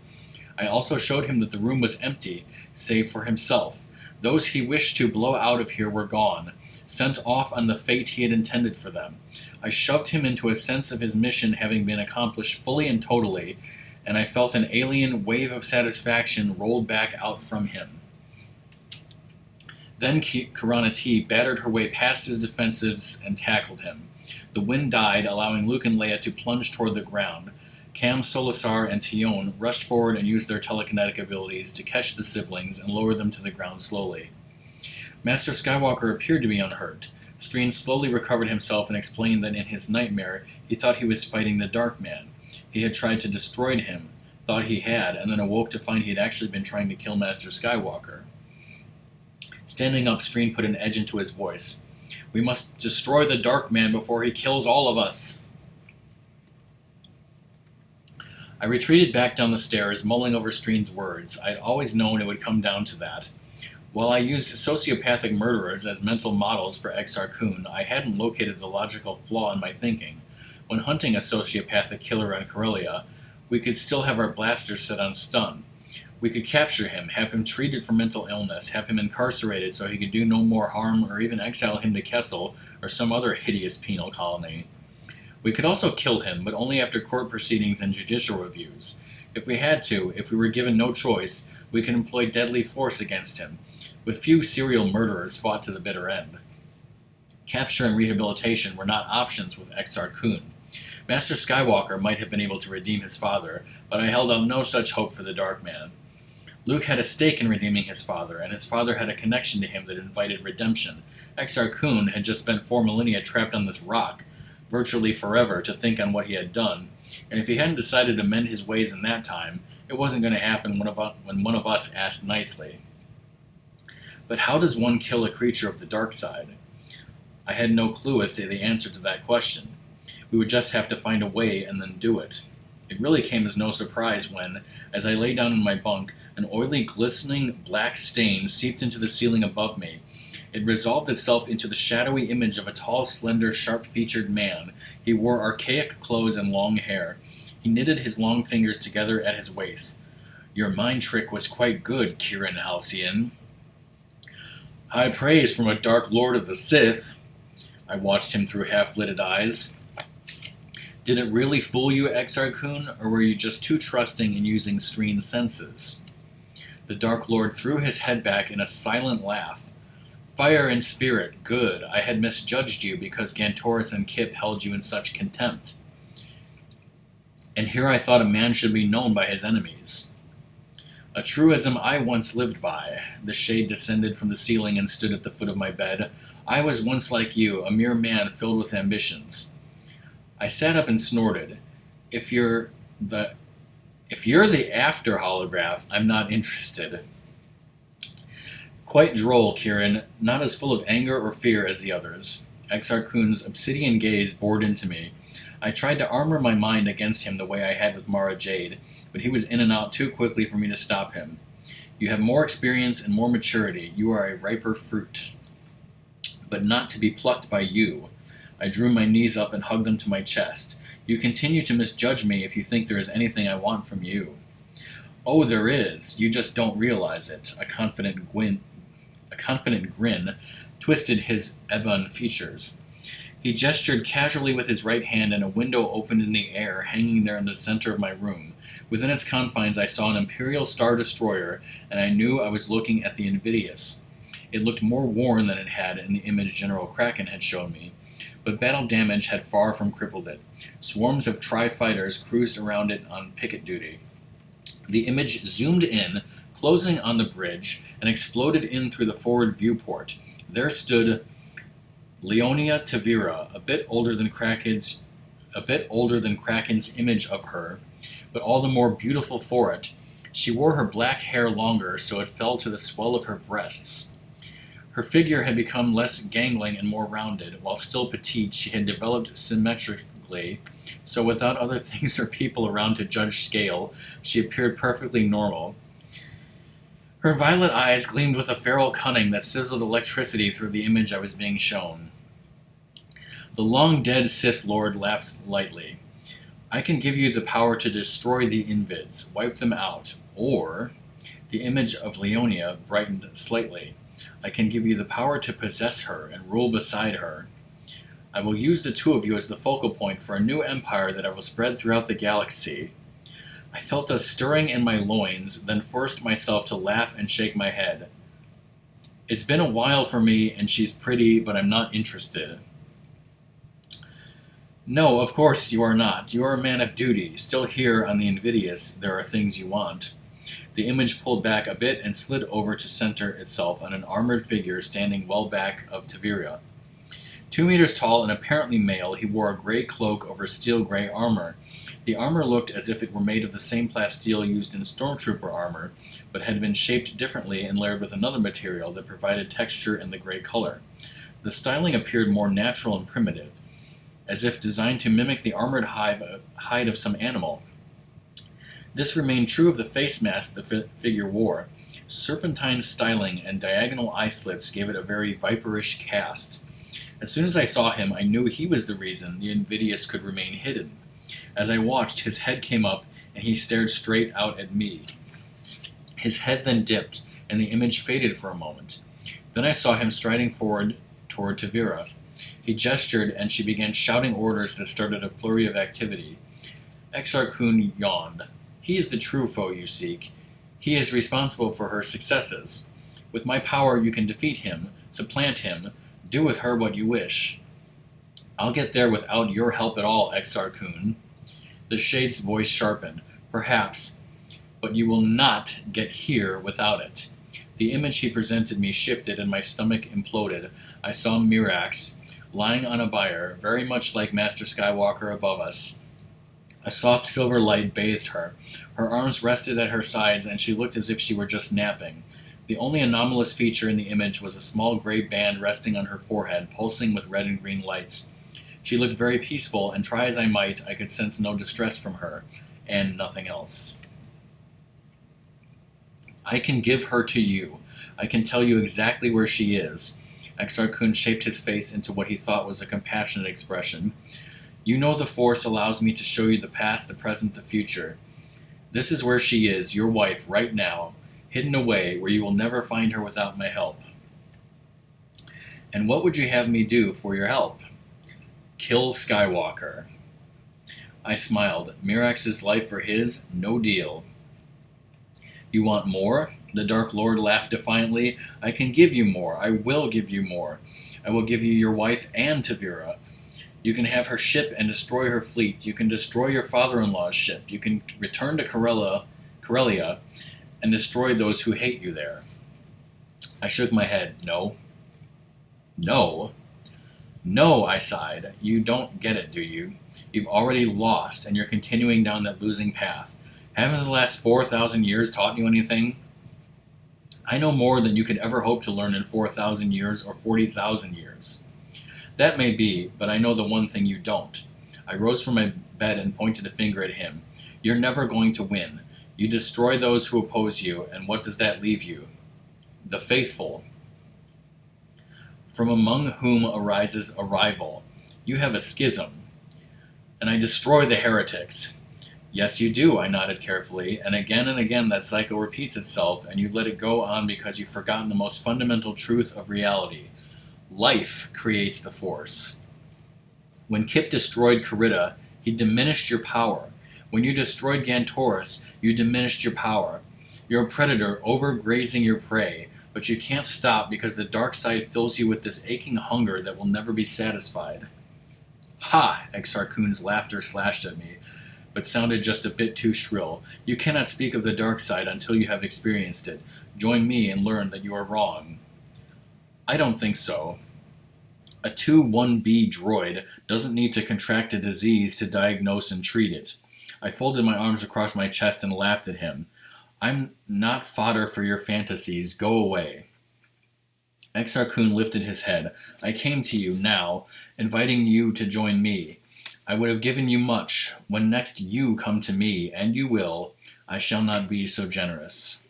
I also showed him that the room was empty, save for himself. Those he wished to blow out of here were gone, sent off on the fate he had intended for them. I shoved him into a sense of his mission having been accomplished fully and totally, and I felt an alien wave of satisfaction rolled back out from him. Then Karana T battered her way past his defensives and tackled him. The wind died, allowing Luke and Leia to plunge toward the ground. Cam, Solasar, and Tion rushed forward and used their telekinetic abilities to catch the siblings and lower them to the ground slowly. Master Skywalker appeared to be unhurt. Streen slowly recovered himself and explained that in his nightmare he thought he was fighting the Dark Man. He had tried to destroy him, thought he had, and then awoke to find he had actually been trying to kill Master Skywalker. Standing up, Streen put an edge into his voice. We must destroy the Dark Man before he kills all of us. I retreated back down the stairs, mulling over Streen's words. I'd always known it would come down to that. While I used sociopathic murderers as mental models for Exar Kun, I hadn't located the logical flaw in my thinking. When hunting a sociopathic killer on Corellia, we could still have our blasters set on stun. We could capture him, have him treated for mental illness, have him incarcerated so he could do no more harm, or even exile him to Kessel or some other hideous penal colony. We could also kill him, but only after court proceedings and judicial reviews. If we had to, if we were given no choice, we could employ deadly force against him, but few serial murderers fought to the bitter end. Capture and rehabilitation were not options with Exar Kun. Master Skywalker might have been able to redeem his father, but I held out no such hope for the Dark Man. Luke had a stake in redeeming his father, and his father had a connection to him that invited redemption. Exar Kun had just spent 4 millennia trapped on this rock, virtually forever, to think on what he had done, and if he hadn't decided to mend his ways in that time, it wasn't going to happen when one of us asked nicely. But how does one kill a creature of the dark side? I had no clue as to the answer to that question. We would just have to find a way and then do it. It really came as no surprise when, as I lay down in my bunk, an oily, glistening black stain seeped into the ceiling above me. It resolved itself into the shadowy image of a tall, slender, sharp-featured man. He wore archaic clothes and long hair. He knitted his long fingers together at his waist. Your mind trick was quite good, Kieran Halcyon. High praise from a Dark Lord of the Sith. I watched him through half-lidded eyes. Did it really fool you, Exar Kun, or were you just too trusting in using Streen's senses? The Dark Lord threw his head back in a silent laugh. Fire and spirit, good. I had misjudged you because Gantoris and Kip held you in such contempt. And here I thought a man should be known by his enemies. A truism I once lived by. The shade descended from the ceiling and stood at the foot of my bed. I was once like you, a mere man filled with ambitions. I sat up and snorted. If you're the after holograph, I'm not interested. Quite droll, Kieran, not as full of anger or fear as the others. Exar Kun's obsidian gaze bored into me. I tried to armor my mind against him the way I had with Mara Jade, but he was in and out too quickly for me to stop him. You have more experience and more maturity. You are a riper fruit. But not to be plucked by you. I drew my knees up and hugged them to my chest. You continue to misjudge me if you think there is anything I want from you. Oh, there is. You just don't realize it. A confident grin twisted his ebon features. He gestured casually with his right hand, and a window opened in the air, hanging there in the center of my room. Within its confines I saw an Imperial Star Destroyer, and I knew I was looking at the Invidious. It looked more worn than it had in the image General Kraken had shown me, but battle damage had far from crippled it. Swarms of Tri-Fighters cruised around it on picket duty. The image zoomed in, closing on the bridge, and exploded in through the forward viewport. There stood Leonia Tavira, a bit older than Kraken's image of her, but all the more beautiful for it. She wore her black hair longer, so it fell to the swell of her breasts. Her figure had become less gangling and more rounded. While still petite, she had developed symmetrically, so without other things or people around to judge scale, she appeared perfectly normal. Her violet eyes gleamed with a feral cunning that sizzled electricity through the image I was being shown. The long-dead Sith Lord laughed lightly. I can give you the power to destroy the Invids, wipe them out, or... The image of Leonia brightened slightly. I can give you the power to possess her and rule beside her. I will use the two of you as the focal point for a new empire that I will spread throughout the galaxy. I felt a stirring in my loins, then forced myself to laugh and shake my head. It's been a while for me, and she's pretty, but I'm not interested. No, of course you are not. You are a man of duty. Still here on the Invidious, there are things you want. The image pulled back a bit and slid over to center itself on an armored figure standing well back of Tavira. 2 meters tall and apparently male, he wore a gray cloak over steel gray armor. The armor looked as if it were made of the same plasteel used in stormtrooper armor, but had been shaped differently and layered with another material that provided texture and the gray color. The styling appeared more natural and primitive, as if designed to mimic the armored hide of some animal. This remained true of the face mask the figure wore. Serpentine styling and diagonal eye slits gave it a very viperish cast. As soon as I saw him, I knew he was the reason the Invidious could remain hidden. As I watched, his head came up, and he stared straight out at me. His head then dipped, and the image faded for a moment. Then I saw him striding forward toward Tavira. He gestured, and she began shouting orders that started a flurry of activity. Exar Kun yawned. He is the true foe you seek. He is responsible for her successes. With my power you can defeat him, supplant him, do with her what you wish. I'll get there without your help at all, Exar Kun. The Shade's voice sharpened. Perhaps, but you will not get here without it. The image he presented me shifted and my stomach imploded. I saw Mirax, lying on a bier, very much like Master Skywalker above us. A soft silver light bathed her. Her arms rested at her sides, and she looked as if she were just napping. The only anomalous feature in the image was a small gray band resting on her forehead, pulsing with red and green lights. She looked very peaceful, and try as I might, I could sense no distress from her, and nothing else. I can give her to you. I can tell you exactly where she is. Exar Kun shaped his face into what he thought was a compassionate expression. You know the Force allows me to show you the past, the present, the future. This is where she is, your wife, right now, hidden away, where you will never find her without my help. And what would you have me do for your help? Kill Skywalker. I smiled. Mirax's life for his? No deal. You want more? The Dark Lord laughed defiantly. I can give you more. I will give you more. I will give you your wife and Tavira. You can have her ship and destroy her fleet. You can destroy your father-in-law's ship. You can return to Corellia and destroy those who hate you there. I shook my head. No. No? No, I sighed. You don't get it, do you? You've already lost, and you're continuing down that losing path. Haven't the last 4,000 years taught you anything? I know more than you could ever hope to learn in 4,000 years or 40,000 years. That may be, but I know the one thing you don't. I rose from my bed and pointed a finger at him. You're never going to win. You destroy those who oppose you, and what does that leave you? The faithful. From among whom arises a rival. You have a schism. And I destroy the heretics. Yes, you do, I nodded carefully, and again that cycle repeats itself, and you let it go on because you've forgotten the most fundamental truth of reality. Life creates the Force. When Kip destroyed Corrida, he diminished your power. When you destroyed Gantoris, you diminished your power. You're a predator, overgrazing your prey, but you can't stop because the dark side fills you with this aching hunger that will never be satisfied. Ha! Exar Kun's laughter slashed at me, but sounded just a bit too shrill. You cannot speak of the dark side until you have experienced it. Join me and learn that you are wrong. I don't think so. A 2-1B droid doesn't need to contract a disease to diagnose and treat it. I folded my arms across my chest and laughed at him. I'm not fodder for your fantasies. Go away. Exar Kun lifted his head. I came to you now, inviting you to join me. I would have given you much. When next you come to me, and you will, I shall not be so generous.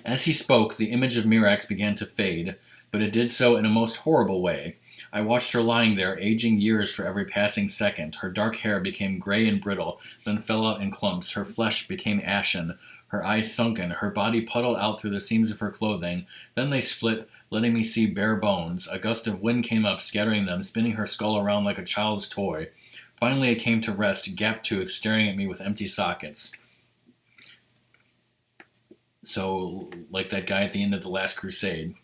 As he spoke, the image of Mirax began to fade, but it did so in a most horrible way. I watched her lying there, aging years for every passing second. Her dark hair became gray and brittle, then fell out in clumps. Her flesh became ashen, her eyes sunken, her body puddled out through the seams of her clothing. Then they split, letting me see bare bones. A gust of wind came up, scattering them, spinning her skull around like a child's toy. Finally it came to rest, gap-toothed, staring at me with empty sockets. So, like that guy at the end of The Last Crusade.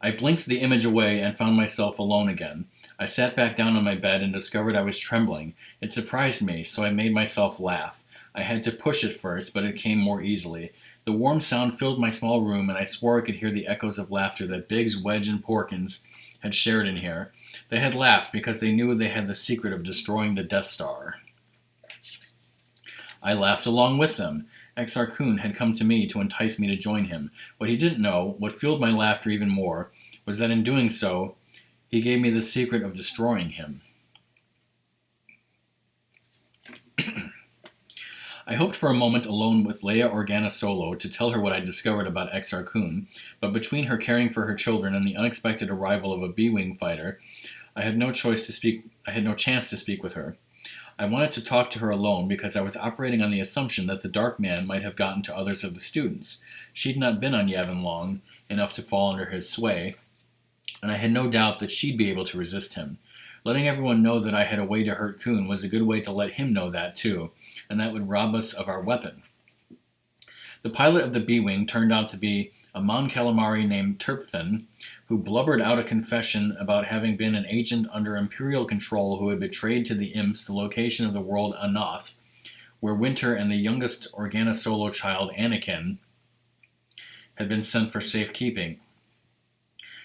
I blinked the image away and found myself alone again. I sat back down on my bed and discovered I was trembling. It surprised me, so I made myself laugh. I had to push it first, but it came more easily. The warm sound filled my small room, and I swore I could hear the echoes of laughter that Biggs, Wedge, and Porkins had shared in here. They had laughed because they knew they had the secret of destroying the Death Star. I laughed along with them. Exar Kun had come to me to entice me to join him. What he didn't know, what fueled my laughter even more, was that in doing so, he gave me the secret of destroying him. I hoped for a moment alone with Leia Organa Solo to tell her what I discovered about Exar Kun, but between her caring for her children and the unexpected arrival of a B-Wing fighter, I had no chance to speak with her. I wanted to talk to her alone because I was operating on the assumption that the Dark Man might have gotten to others of the students. She'd not been on Yavin long enough to fall under his sway, and I had no doubt that she'd be able to resist him. Letting everyone know that I had a way to hurt Kun was a good way to let him know that too, and that would rob us of our weapon. The pilot of the B-Wing turned out to be a Mon Calamari named Turpfin, who blubbered out a confession about having been an agent under Imperial control who had betrayed to the Imps the location of the world Anoth, where Winter and the youngest Organa Solo child, Anakin, had been sent for safekeeping.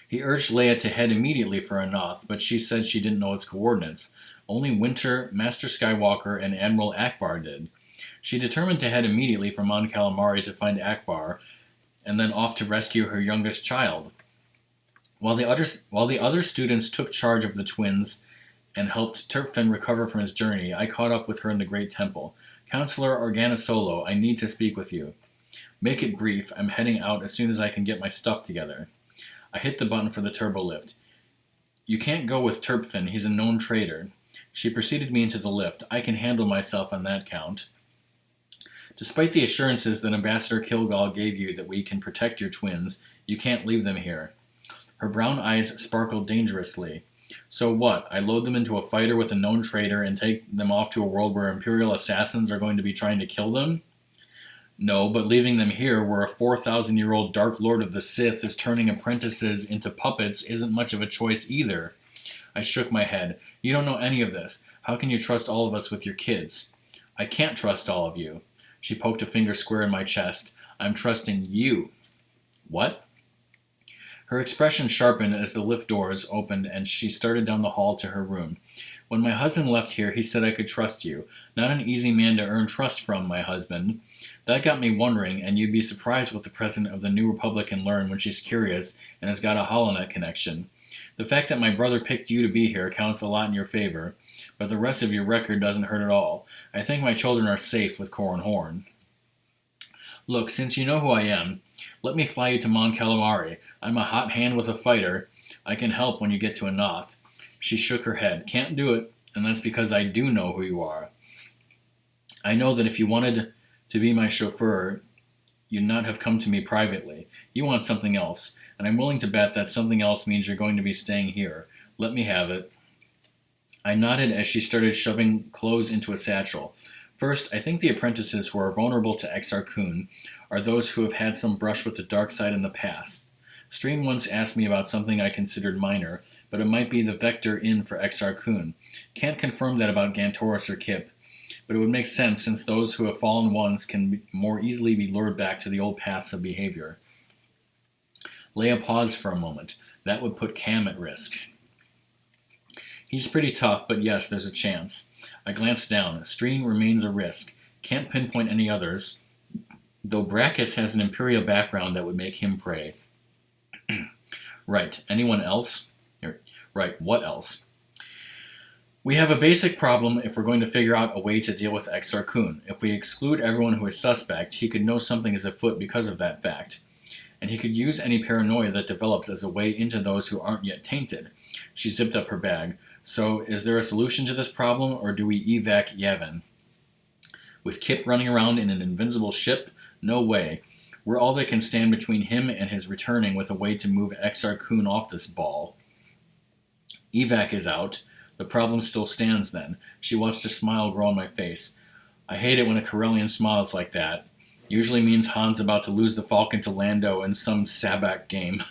He urged Leia to head immediately for Anoth, but she said she didn't know its coordinates. Only Winter, Master Skywalker, and Admiral Akbar did. She determined to head immediately for Mon Calamari to find Akbar, and then off to rescue her youngest child. While the other students took charge of the twins and helped Turpfin recover from his journey, I caught up with her in the Great Temple. Counselor Organa Solo, I need to speak with you. Make it brief. I'm heading out as soon as I can get my stuff together. I hit the button for the turbo lift. You can't go with Turpfin. He's a known traitor. She preceded me into the lift. I can handle myself on that count. Despite the assurances that Ambassador Kilgal gave you that we can protect your twins, you can't leave them here. Her brown eyes sparkled dangerously. So what? I load them into a fighter with a known traitor and take them off to a world where Imperial assassins are going to be trying to kill them? No, but leaving them here where a 4,000-year-old Dark Lord of the Sith is turning apprentices into puppets isn't much of a choice either. I shook my head. You don't know any of this. How can you trust all of us with your kids? I can't trust all of you. She poked a finger square in my chest. I'm trusting you. What? Her expression sharpened as the lift doors opened and she started down the hall to her room. When my husband left here, he said I could trust you. Not an easy man to earn trust from, my husband. That got me wondering, and you'd be surprised what the president of the New Republic can learn when she's curious and has got a HoloNet connection. The fact that my brother picked you to be here counts a lot in your favor, but the rest of your record doesn't hurt at all. I think my children are safe with Corran Horn. Look, since you know who I am, let me fly you to Mon Calamari. I'm a hot hand with a fighter. I can help when you get to Anoth. She shook her head. Can't do it, and that's because I do know who you are. I know that if you wanted to be my chauffeur, you'd not have come to me privately. You want something else, and I'm willing to bet that something else means you're going to be staying here. Let me have it. I nodded as she started shoving clothes into a satchel. First, I think the apprentices who are vulnerable to Exar Kun are those who have had some brush with the dark side in the past. Stream once asked me about something I considered minor, but it might be the vector in for Exar Kun. Can't confirm that about Gantoris or Kip, but it would make sense since those who have fallen once can more easily be lured back to the old paths of behavior. Leia paused for a moment. That would put Cam at risk. He's pretty tough, but yes, there's a chance. I glanced down. Stream remains a risk. Can't pinpoint any others, though Brackus has an Imperial background that would make him prey. Right. Anyone else? Right. What else? We have a basic problem if we're going to figure out a way to deal with Exar Kun. If we exclude everyone who is suspect, he could know something is afoot because of that fact. And he could use any paranoia that develops as a way into those who aren't yet tainted. She zipped up her bag. So, is there a solution to this problem, or do we evac Yavin? With Kip running around in an invincible ship? No way. We're all that can stand between him and his returning with a way to move Exar Kun off this ball. Evac is out. The problem still stands then. She watched a smile grow on my face. I hate it when a Corellian smiles like that. Usually means Han's about to lose the Falcon to Lando in some Sabak game.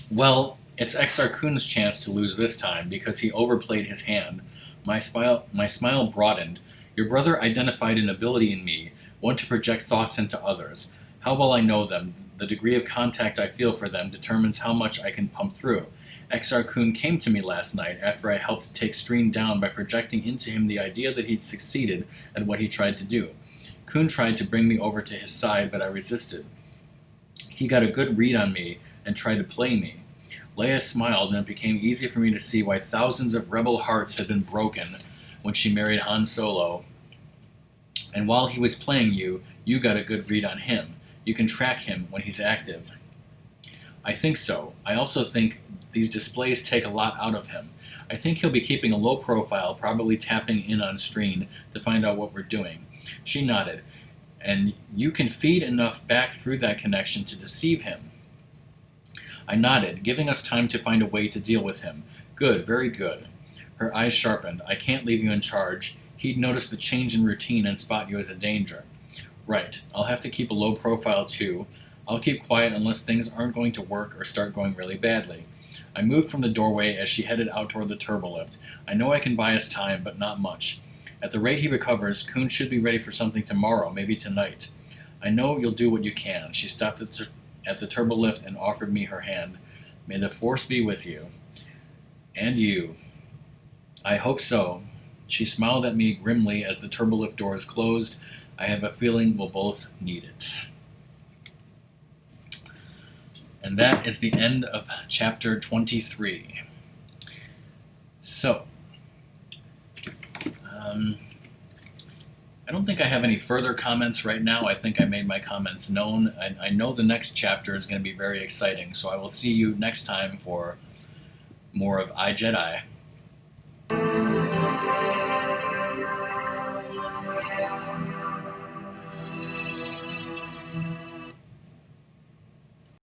Well, it's Exar Kun's chance to lose this time because he overplayed his hand. My smile broadened. Your brother identified an ability in me, one to project thoughts into others. How well I know them, the degree of contact I feel for them determines how much I can pump through. XR Kun came to me last night after I helped take Streen down by projecting into him the idea that he'd succeeded at what he tried to do. Kun tried to bring me over to his side, but I resisted. He got a good read on me and tried to play me. Leia smiled, and it became easy for me to see why thousands of rebel hearts had been broken when she married Han Solo. And while he was playing you, you got a good read on him. You can track him when he's active. I think so. I also think these displays take a lot out of him. I think he'll be keeping a low profile, probably tapping in on Streen to find out what we're doing. She nodded. And you can feed enough back through that connection to deceive him. I nodded, giving us time to find a way to deal with him. Good, very good. Her eyes sharpened. I can't leave you in charge. He'd notice the change in routine and spot you as a danger. Right. I'll have to keep a low profile too. I'll keep quiet unless things aren't going to work or start going really badly. I moved from the doorway as she headed out toward the turbolift. I know I can buy us time, but not much. At the rate he recovers, Kun should be ready for something tomorrow, maybe tonight. I know you'll do what you can. She stopped at the turbolift and offered me her hand. May the Force be with you. And you. I hope so. She smiled at me grimly as the turbolift doors closed. I have a feeling we'll both need it. And that is the end of chapter 23. So, I don't think I have any further comments right now. I think I made my comments known. I know the next chapter is going to be very exciting, so I will see you next time for more of I, Jedi.